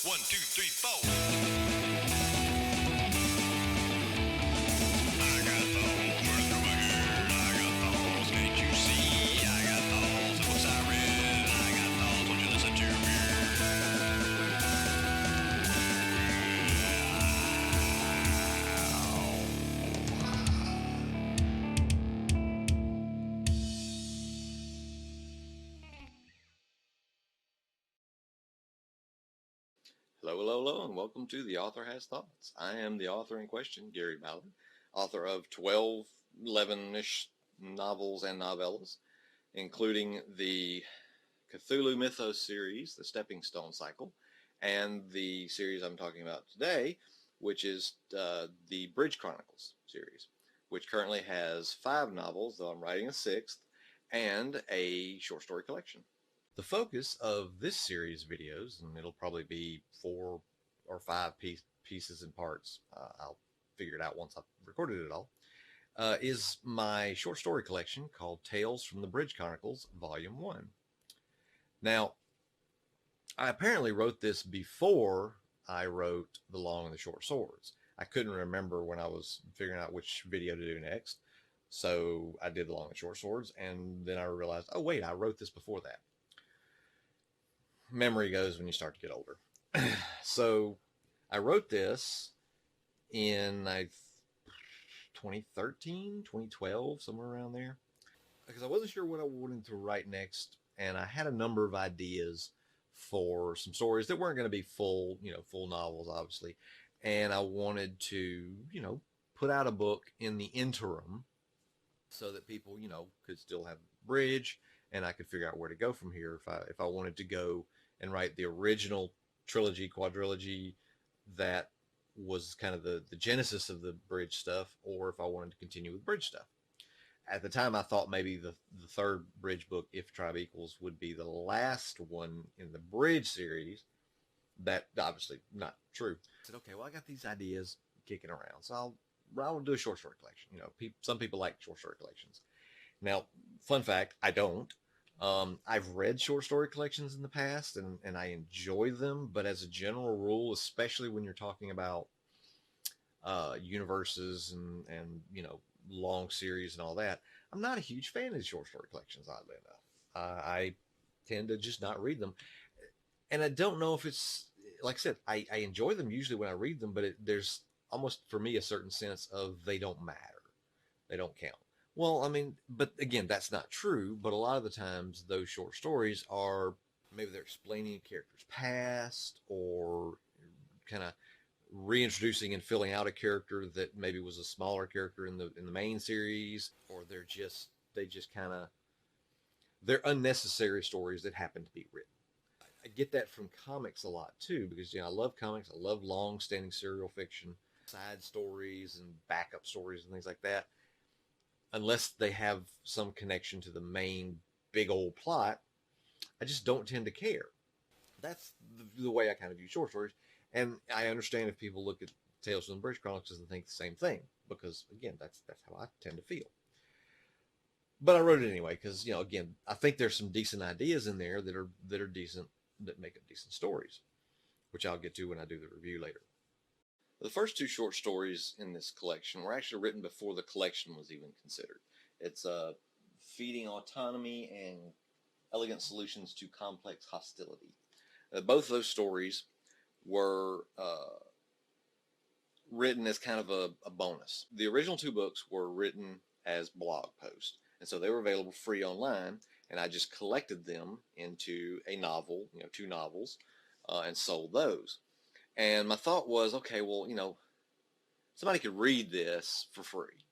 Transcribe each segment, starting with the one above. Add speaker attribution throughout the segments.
Speaker 1: 1, 2, 3, 4. I got thoughts running through my head. I got thoughts, can't you see? I got thoughts, the books I read. I got thoughts, won't you listen to me?
Speaker 2: Hello, hello, hello, and welcome to The Author Has Thoughts. I am the author in question, Gary Ballard, author of 12, 11-ish novels and novellas, including the Cthulhu Mythos series, the Stepping Stone cycle, and the series I'm talking about today, which is the Bridge Chronicles series, which currently has 5 novels, though I'm writing a 6th, and a short story collection. The focus of this series of videos, and it'll probably be 4 or 5 pieces and parts, I'll figure it out once I've recorded it all, is my short story collection called Tales from the Bridge Chronicles, Volume 1. Now, I apparently wrote this before I wrote The Long and the Short Swords. I couldn't remember when I was figuring out which video to do next, so I did The Long and Short Swords, and then I realized, oh wait, I wrote this before that. Memory goes when you start to get older. So I wrote this in 2013, 2012, somewhere around there, because I wasn't sure what I wanted to write next, and I had a number of ideas for some stories that weren't going to be full novels, obviously, and I wanted to, put out a book in the interim so that people, could still have Bridge, and I could figure out where to go from here if I wanted to go and write the original trilogy, quadrilogy that was kind of the genesis of the Bridge stuff, or if I wanted to continue with Bridge stuff. At the time, I thought maybe the third Bridge book, If Tribe Equals, would be the last one in the Bridge series. That obviously not true. I said, okay, well, I got these ideas kicking around, so I'll do a short story collection. Some people like short story collections. Now, fun fact, I don't. I've read short story collections in the past, and I enjoy them, but as a general rule, especially when you're talking about universes and long series and all that, I'm not a huge fan of the short story collections, oddly enough. I tend to just not read them. And I don't know if it's, like I said, I enjoy them usually when I read them, but there's almost, for me, a certain sense of they don't matter. They don't count. Well, I mean, but again, that's not true. But a lot of the times, those short stories are maybe they're explaining a character's past, or kind of reintroducing and filling out a character that maybe was a smaller character in the main series, or they're unnecessary stories that happen to be written. I get that from comics a lot too, because I love comics. I love long-standing serial fiction, side stories and backup stories and things like that. Unless they have some connection to the main big old plot, I just don't tend to care. That's the way I kind of view short stories. And I understand if people look at Tales from the Bridge Chronicles and think the same thing, because again, that's how I tend to feel. But I wrote it anyway because again, I think there's some decent ideas in there that are decent, that make up decent stories, which I'll get to when I do the review later. The first 2 short stories in this collection were actually written before the collection was even considered. It's Feeding Autonomy and Elegant Solutions to Complex Hostility. Both those stories were written as kind of a bonus. The original 2 books were written as blog posts, and so they were available free online, and I just collected them into a novel, 2 novels, and sold those. And my thought was, okay, well, somebody could read this for free.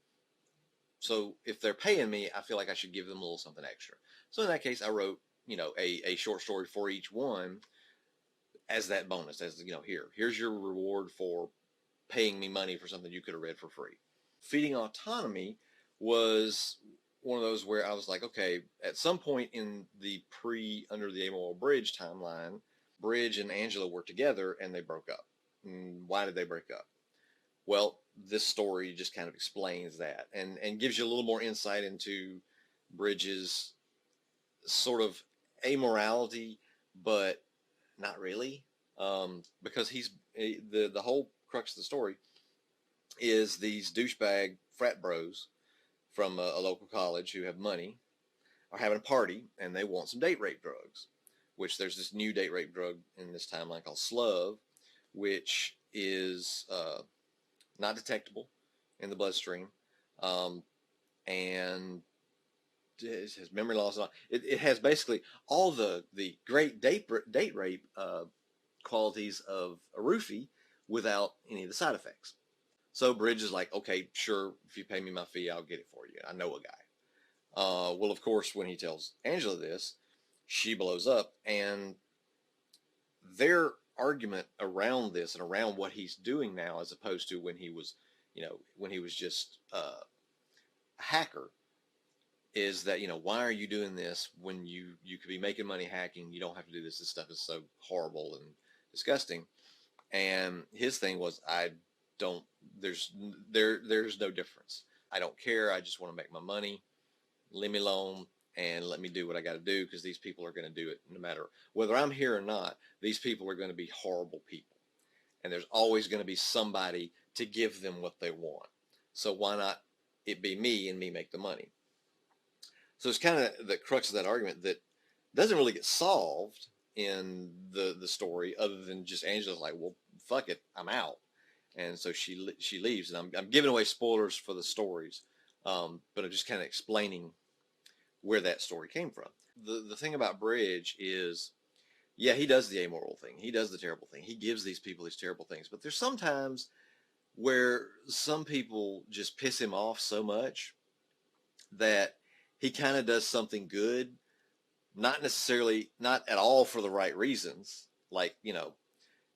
Speaker 2: So if they're paying me, I feel like I should give them a little something extra. So in that case, I wrote, a short story for each one as that bonus, as, here's your reward for paying me money for something you could have read for free. Feeding Autonomy was one of those where I was like, okay, at some point in the Under the Amoral Bridge timeline, Bridge and Angela were together and they broke up. And why did they break up? Well, this story just kind of explains that and gives you a little more insight into Bridge's sort of amorality, but not really. because the whole crux of the story is these douchebag frat bros from a local college who have money are having a party and they want some date rape drugs, which there's this new date rape drug in this timeline called Slug, which is not detectable in the bloodstream, and it has memory loss. It has basically all the great date rape qualities of a roofie without any of the side effects. So Bridge is like, okay, sure, if you pay me my fee, I'll get it for you. I know a guy. Well, of course, when he tells Angela this, she blows up, and their argument around this and around what he's doing now, as opposed to when he was, when he was just a hacker, is that, why are you doing this when you could be making money hacking? You don't have to do this. This stuff is so horrible and disgusting. And his thing was, there's no difference. I don't care. I just want to make my money. Leave me alone and let me do what I got to do, because these people are going to do it no matter whether I'm here or not. These people are going to be horrible people, and there's always going to be somebody to give them what they want. So why not it be me and me make the money? So it's kind of the crux of that argument that doesn't really get solved in the story, other than just Angela's like, well, fuck it, I'm out. And so she leaves, and I'm giving away spoilers for the stories, but I'm just kind of explaining where that story came from. The thing about Bridge is, yeah, he does the amoral thing. He does the terrible thing. He gives these people these terrible things. But there's sometimes where some people just piss him off so much that he kind of does something good, not at all for the right reasons. Like,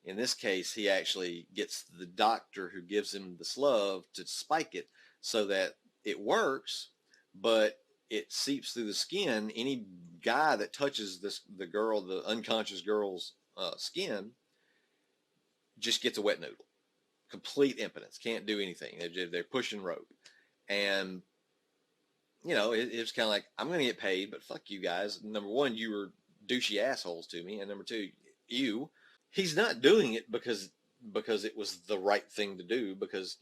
Speaker 2: in this case, he actually gets the doctor who gives him the slug to spike it so that it works, but it seeps through the skin. Any guy that touches the unconscious girl's skin, just gets a wet noodle. Complete impotence. Can't do anything. They're pushing rope. And, it's kind of like, I'm going to get paid, but fuck you guys. Number one, you were douchey assholes to me. And number two, he's not doing it because it was the right thing to do, because,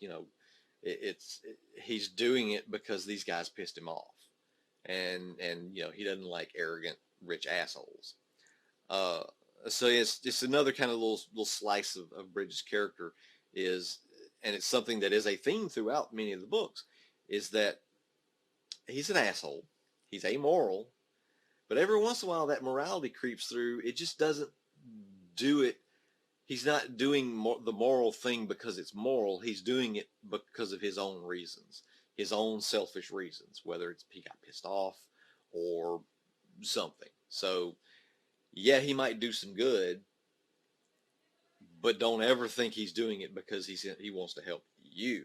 Speaker 2: he's doing it because these guys pissed him off. And he doesn't like arrogant, rich assholes. So it's another kind of little slice of Bridges' character and it's something that is a theme throughout many of the books, is that he's an asshole. He's amoral. But every once in a while, that morality creeps through. It just doesn't do it. He's not doing the moral thing because it's moral. He's doing it because of his own reasons, his own selfish reasons, whether it's he got pissed off or something. So, yeah, he might do some good, but don't ever think he's doing it because he wants to help you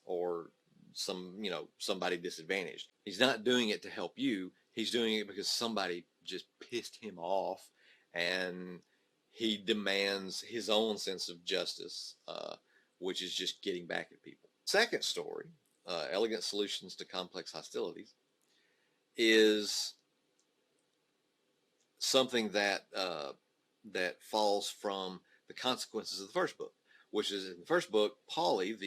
Speaker 2: or somebody disadvantaged. He's not doing it to help you. He's doing it because somebody just pissed him off, and he demands his own sense of justice, which is just getting back at people. Second story, Elegant Solutions to Complex Hostilities, is something that falls from the consequences of the first book, which is, in the first book, Paulie,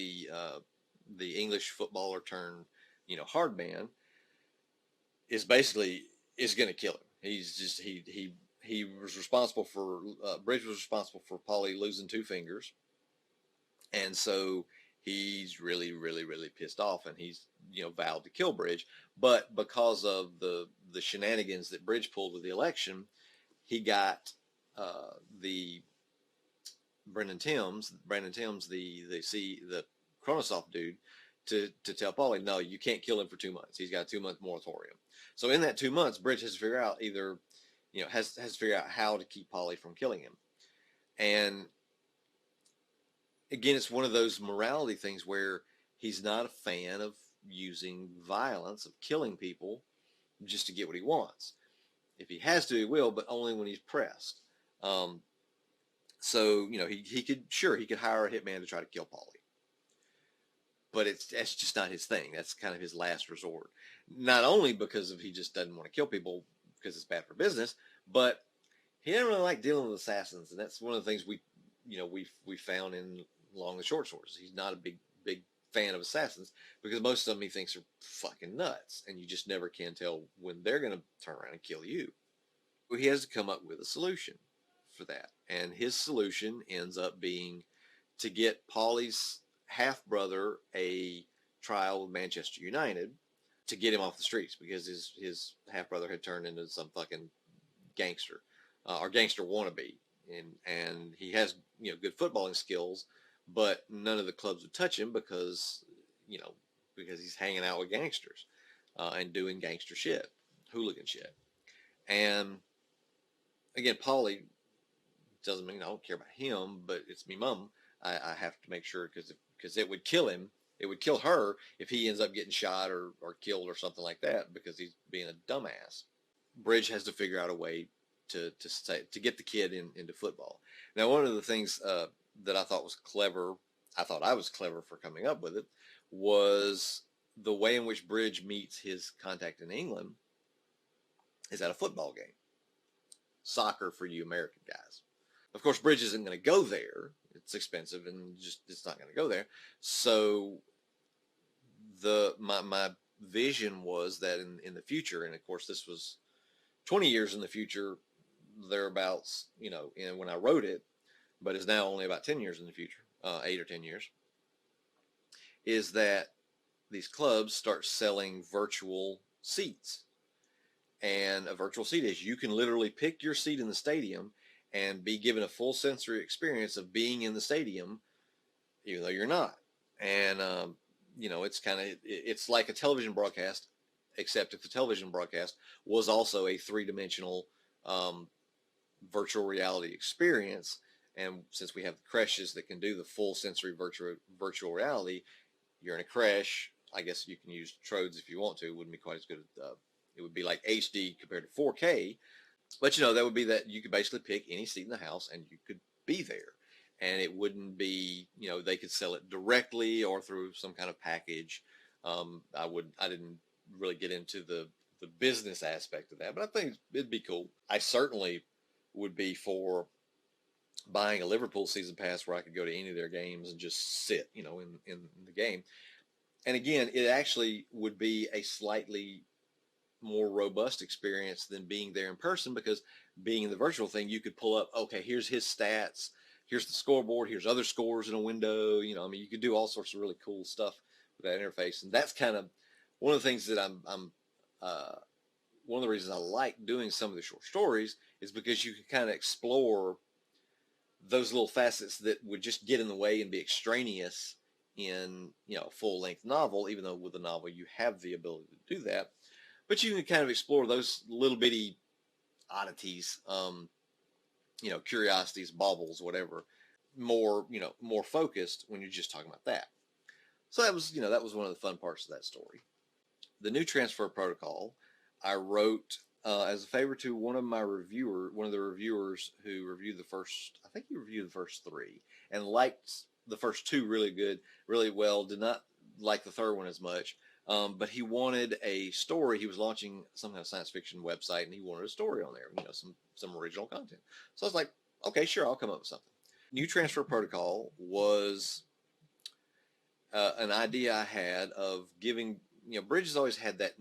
Speaker 2: the English footballer turned hard man, is going to kill him. He's just he was responsible for Bridge was responsible for Paulie losing 2 fingers, and so he's really, really, really pissed off, and he's vowed to kill Bridge. But because of the shenanigans that Bridge pulled with the election, he got the Brandon Timms, the Chronosoft dude, to tell Paulie, no, you can't kill him for 2 months. He's got a 2-month moratorium. So in that 2 months, Bridge has to figure out has to figure out how to keep Paulie from killing him. And again, it's one of those morality things where he's not a fan of using violence, of killing people just to get what he wants. If he has to, he will, but only when he's pressed. So, he could hire a hitman to try to kill Paulie. But that's just not his thing. That's kind of his last resort. Not only because he just doesn't want to kill people because it's bad for business, but he didn't really like dealing with assassins, and that's one of the things we found in Long and Short Swords. He's not a big fan of assassins because most of them he thinks are fucking nuts, and you just never can tell when they're going to turn around and kill you. He has to come up with a solution for that, and his solution ends up being to get Paulie's half brother a trial with Manchester United to get him off the streets because his half brother had turned into some fucking gangster or gangster wannabe, and he has good footballing skills, but none of the clubs would touch him because he's hanging out with gangsters and doing gangster shit, hooligan shit. And again, Paulie doesn't mean I don't care about him, but it's me mum. I have to make sure because it would kill him. It would kill her if he ends up getting shot or killed or something like that because he's being a dumbass. Bridge has to figure out a way to get the kid into football. Now, one of the things that I thought was clever, I thought I was clever for coming up with it, was the way in which Bridge meets his contact in England is at a football game. Soccer for you American guys. Of course, Bridge isn't going to go there. It's expensive and it's not going to go there. So my vision was that in the future, and of course this was 20 years in the future, thereabouts, when I wrote it, but is now only about 10 years in the future, 8 or 10 years, is that these clubs start selling virtual seats. And a virtual seat is you can literally pick your seat in the stadium and be given a full sensory experience of being in the stadium, even though you're not. And, it's like a television broadcast, except if the television broadcast was also a three-dimensional virtual reality experience. And since we have the creches that can do the full sensory virtual reality, you're in a creche. I guess you can use Trodes if you want to. It wouldn't be quite as good as it would be like HD compared to 4K. But, that would be that you could basically pick any seat in the house and you could be there. And it wouldn't be, they could sell it directly or through some kind of package. I didn't really get into the business aspect of that, but I think it'd be cool. I certainly would be for buying a Liverpool season pass where I could go to any of their games and just sit, in the game. And again, it actually would be a slightly more robust experience than being there in person, because being in the virtual thing, you could pull up, okay, here's his stats, here's the scoreboard, here's other scores in a window. You could do all sorts of really cool stuff with that interface. And that's kind of one of the things that one of the reasons I like doing some of the short stories is because you can kind of explore those little facets that would just get in the way and be extraneous in, a full-length novel, even though with a novel you have the ability to do that. But you can kind of explore those little bitty oddities, curiosities, baubles, whatever, more focused when you're just talking about that. So that was one of the fun parts of that story. The new transfer protocol, I wrote as a favor to one of the reviewers who reviewed I think he reviewed the first 3 and liked the first 2 really well, did not like the third one as much. But he wanted a story. He was launching some kind of science fiction website, and he wanted a story on there, some original content. So I was like, okay, sure, I'll come up with something. New Transfer Protocol was an idea I had of giving, Bridge has always had that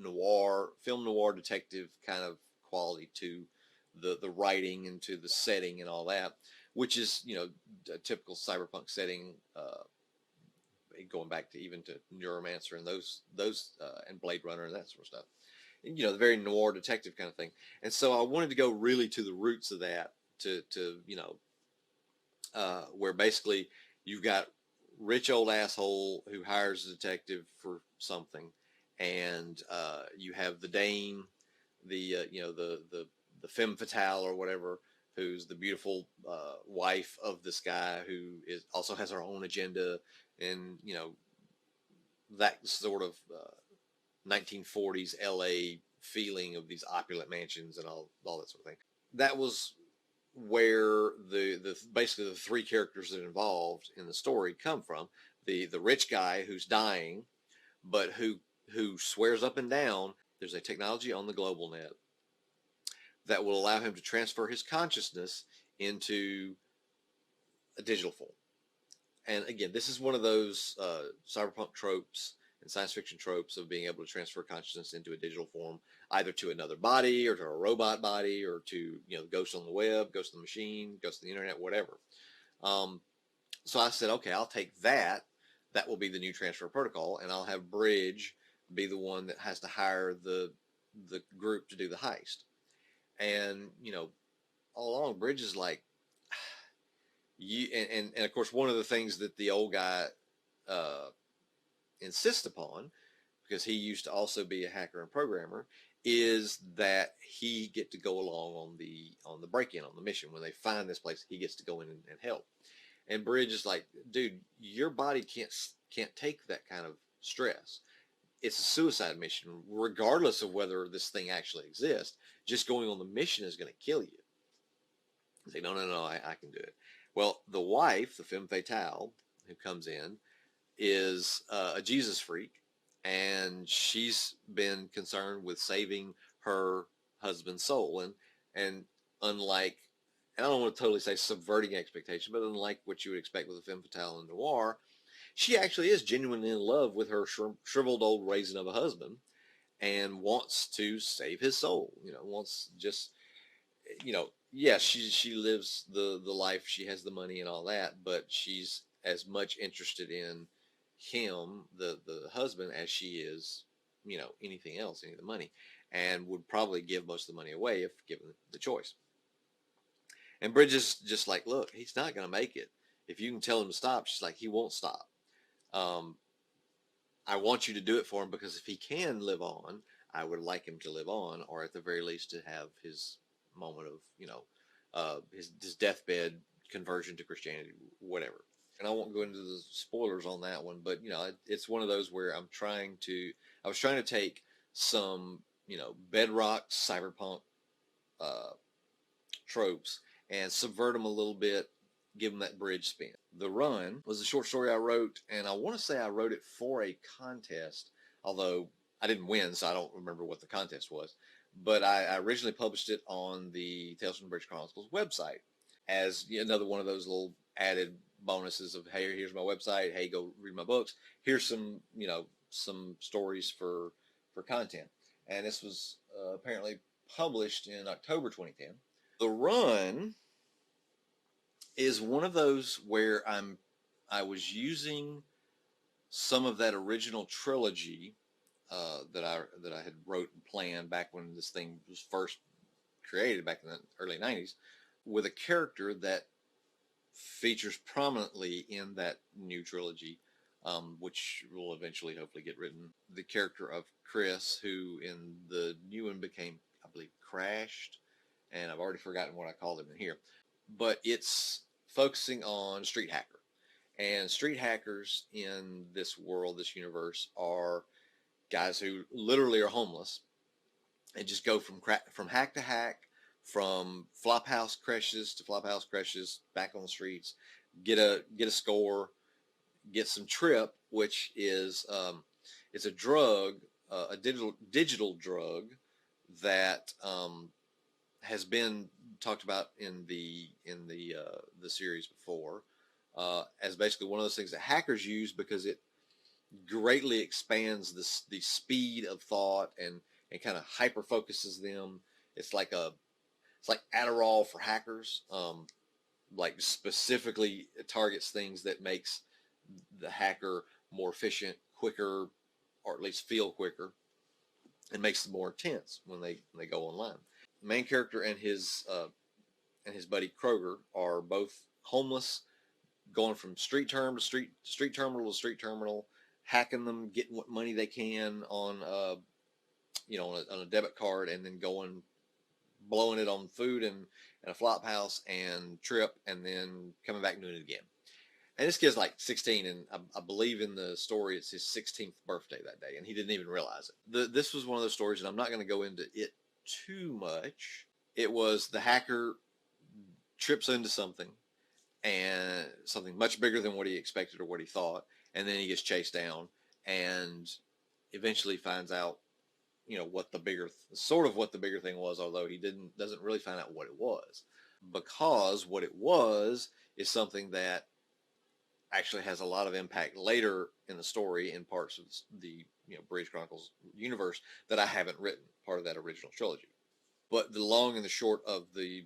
Speaker 2: film noir detective kind of quality to the writing and to the setting and all that, which is, a typical cyberpunk setting, going back to even to Neuromancer and those and Blade Runner and that sort of stuff. The very noir detective kind of thing. And so I wanted to go really to the roots of that, to where basically you've got rich old asshole who hires a detective for something, and you have the dame, the femme fatale or whatever, who's the beautiful wife of this guy who also has her own agenda, and that sort of 1940s LA feeling of these opulent mansions and all that sort of thing. That was where basically the 3 characters that are involved in the story come from. The rich guy who's dying, but who swears up and down there's a technology on the global net that will allow him to transfer his consciousness into a digital form. And again, this is one of those cyberpunk tropes and science fiction tropes of being able to transfer consciousness into a digital form, either to another body or to a robot body or to, ghost on the web, ghost on the machine, ghost on the internet, whatever. So I said, okay, I'll take that. That will be the new transfer protocol, and I'll have Bridge be the one that has to hire the group to do the heist. And all along, Bridge is like, and of course, one of the things that the old guy insists upon, because he used to also be a hacker and programmer, is that he get to go along on the break-in, on the mission. When they find this place, he gets to go in and help. And Bridge is like, dude, your body can't take that kind of stress. It's a suicide mission, regardless of whether this thing actually exists. Just going on the mission is going to kill you. He's like, no, I can do it. Well, the wife, the femme fatale, who comes in, is a Jesus freak, and she's been concerned with saving her husband's soul. And unlike, and I don't want to totally say subverting expectation, but unlike what you would expect with a femme fatale in noir, she actually is genuinely in love with her shriveled old raisin of a husband and wants to save his soul. Wants just, yes, she lives the life, she has the money and all that, but she's as much interested in him, the husband, as she is, anything else, any of the money, and would probably give most of the money away if given the choice. And Bridge is just like, look, he's not going to make it. If you can tell him to stop, she's like, he won't stop. I want you to do it for him, because if he can live on, I would like him to live on, or at the very least to have his moment of, his deathbed conversion to Christianity, whatever. And I won't go into the spoilers on that one, but it's one of those where I was trying to take some, bedrock cyberpunk tropes and subvert them a little bit, give them that Bridge spin. The Run was a short story I wrote, and I want to say I wrote it for a contest, although I didn't win, so I don't remember what the contest was. But I originally published it on the Tales from the Bridge Chronicles website as another one of those little added bonuses of, hey, here's my website, hey, go read my books, here's some some stories for content. And this was apparently published in October 2010. The Run is one of those where I was using some of that original trilogy that I had wrote and planned back when this thing was first created back in the early 90s, with a character that features prominently in that new trilogy, which will eventually hopefully get written. The character of Chris, who in the new one became, I believe, Crashed, and I've already forgotten what I called him in here. But it's focusing on street hacker. And street hackers in this world, this universe, are guys who literally are homeless and just go from hack to hack, from flophouse crashes to flophouse crashes, back on the streets, get a score, get some trip, which is it's a drug, a digital drug that has been talked about in the series before, as basically one of those things that hackers use because it greatly expands the speed of thought and kind of hyper focuses them. It's like Adderall for hackers. Like specifically it targets things that makes the hacker more efficient, quicker, or at least feel quicker, and makes them more intense when they go online. The main character and his buddy Kroger are both homeless, going from street terminal to street terminal, hacking them, getting what money they can on on a debit card, and then blowing it on food and a flop house and trip, and then coming back and doing it again. And this kid's like 16, and I believe in the story it's his 16th birthday that day, and he didn't even realize it. This was one of those stories, and I'm not going to go into it too much. It was the hacker trips into something, and something much bigger than what he expected or what he thought, and then he gets chased down and eventually finds out what the bigger what the bigger thing was, although he doesn't really find out what it was, because what it was is something that actually has a lot of impact later in the story in parts of the Bridge Chronicles universe that I haven't written, part of that original trilogy. But the long and the short of the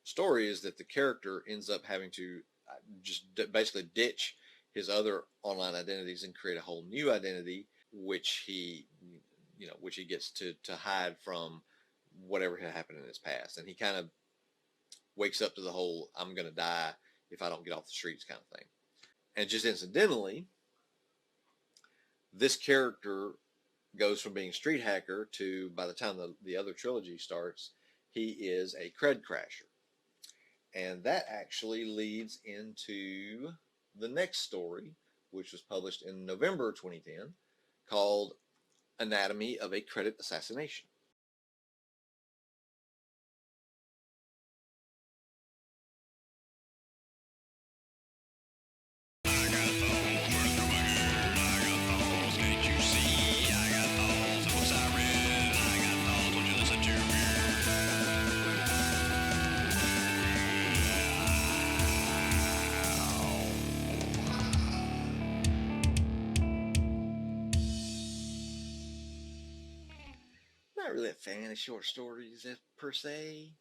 Speaker 2: story is that the character ends up having to just basically ditch his other online identities and create a whole new identity, which he gets to hide from whatever had happened in his past. And he kind of wakes up to the whole "I'm going to die if I don't get off the streets" kind of thing. And just incidentally, this character goes from being a street hacker to, by the time the other trilogy starts, he is a cred crasher. And that actually leads into the next story, which was published in November 2010, called Anatomy of a Credit Assassination. Not really a fan of short stories per se.